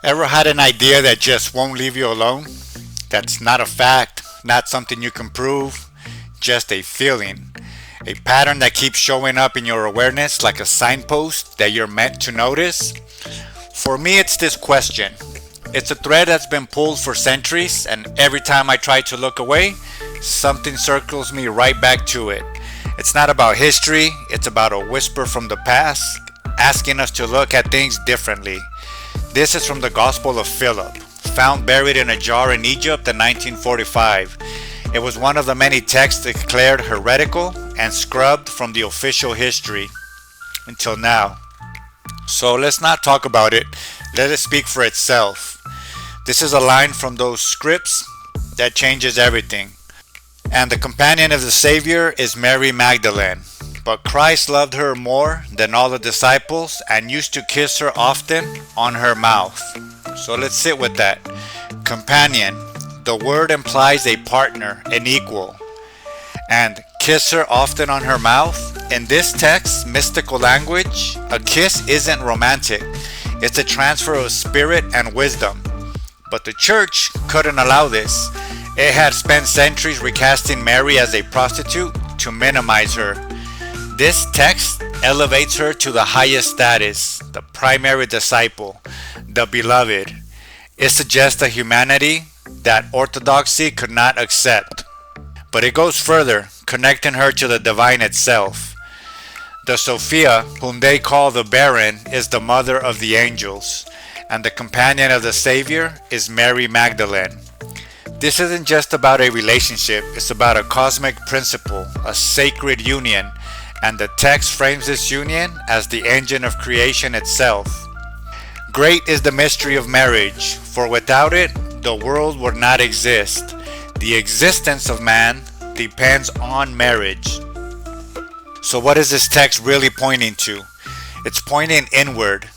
Ever had an idea that just won't leave you alone? That's not a fact, not something you can prove, just a feeling. A pattern that keeps showing up in your awareness like a signpost that you're meant to notice? For me, it's this question. It's a thread that's been pulled for centuries, and every time I try to look away, something circles me right back to it. It's not about history, it's about a whisper from the past, asking us to look at things differently. This is from the Gospel of Philip, found buried in a jar in Egypt in 1945. It was one of the many texts declared heretical and scrubbed from the official history until now. So let's not talk about it, let it speak for itself. This is a line from those scripts that changes everything. And the companion of the Savior is Mary Magdalene. But Christ loved her more than all the disciples and used to kiss her often on her mouth. So let's sit with that. Companion. The word implies a partner, an equal. And kiss her often on her mouth. In this text, mystical language, a kiss isn't romantic. It's a transfer of spirit and wisdom. But the church couldn't allow this. It had spent centuries recasting Mary as a prostitute to minimize her. This text elevates her to the highest status, the primary disciple, the beloved. It suggests a humanity that orthodoxy could not accept. But it goes further, connecting her to the divine itself. The Sophia, whom they call the barren, is the mother of the angels, and the companion of the Savior is Mary Magdalene. This isn't just about a relationship, it's about a cosmic principle, a sacred union, and the text frames this union as the engine of creation itself. Great is the mystery of marriage, for without it, the world would not exist. The existence of man depends on marriage. So what is this text really pointing to? It's pointing inward.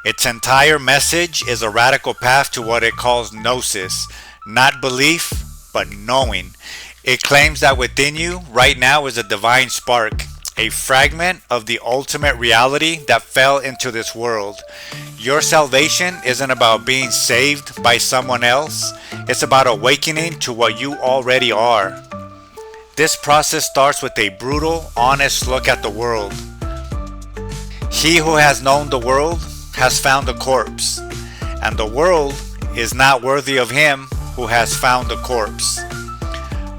Its entire message is a radical path to what it calls gnosis, not belief, but knowing. It claims that within you right now is a divine spark, a fragment of the ultimate reality that fell into this world. Your salvation isn't about being saved by someone else, it's about awakening to what you already are. This process starts with a brutal, honest look at the world. He who has known the world has found a corpse, and the world is not worthy of him who has found a corpse.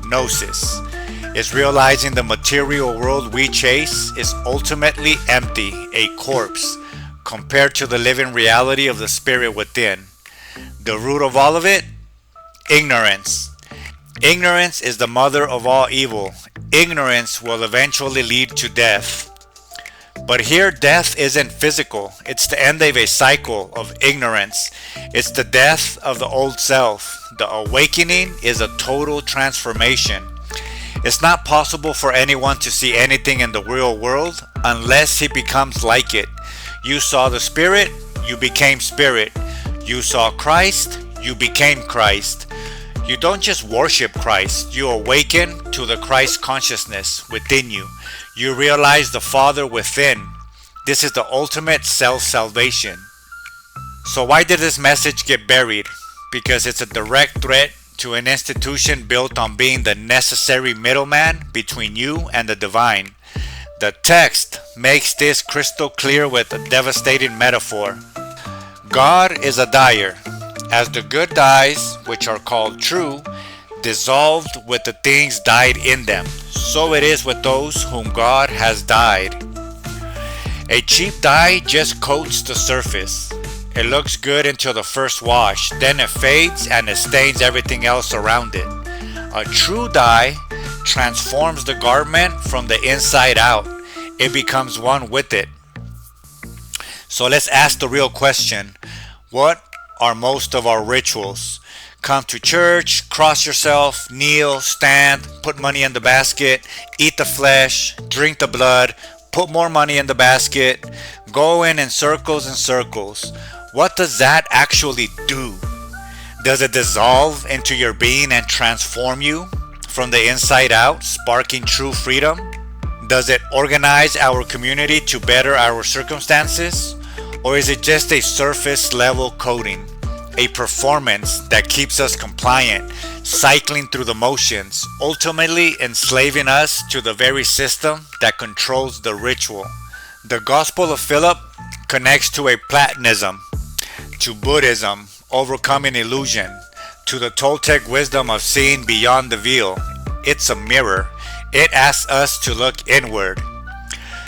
Gnosis is realizing the material world we chase is ultimately empty, a corpse, compared to the living reality of the spirit within. The root of all of it? Ignorance. Ignorance is the mother of all evil. Ignorance will eventually lead to death. But here, death isn't physical. It's the end of a cycle of ignorance. It's the death of the old self. The awakening is a total transformation. It's not possible for anyone to see anything in the real world unless he becomes like it. You saw the Spirit, you became Spirit. You saw Christ, you became Christ. You don't just worship Christ, you awaken to the Christ consciousness within you. You realize the Father within. This is the ultimate self-salvation. So why did this message get buried? Because it's a direct threat to an institution built on being the necessary middleman between you and the divine. The text makes this crystal clear with a devastating metaphor. God is a dyer. As the good dyes, which are called true, dissolved with the things dyed in them, so it is with those whom God has dyed. A cheap dye just coats the surface. It looks good until the first wash, then it fades and it stains everything else around it. A true dye transforms the garment from the inside out. It becomes one with it. So let's ask the real question. What are most of our rituals? Come to church, cross yourself, kneel, stand, put money in the basket, eat the flesh, drink the blood, put more money in the basket, go in circles and circles. What does that actually do? Does it dissolve into your being and transform you from the inside out, sparking true freedom? Does it organize our community to better our circumstances? Or is it just a surface level coding? A performance that keeps us compliant, cycling through the motions, ultimately enslaving us to the very system that controls the ritual. The Gospel of Philip connects to a Platonism, to Buddhism, overcoming illusion, to the Toltec wisdom of seeing beyond the veil. It's a mirror. It asks us to look inward.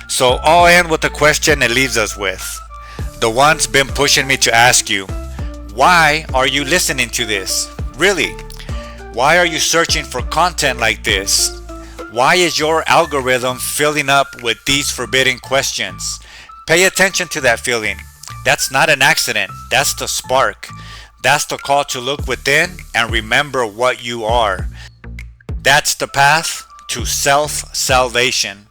So I'll end with the question it leaves us with. The one's been pushing me to ask you, why are you listening to this? Really? Why are you searching for content like this? Why is your algorithm filling up with these forbidden questions? Pay attention to that feeling. That's not an accident. That's the spark. That's the call to look within and remember what you are. That's the path to self-salvation.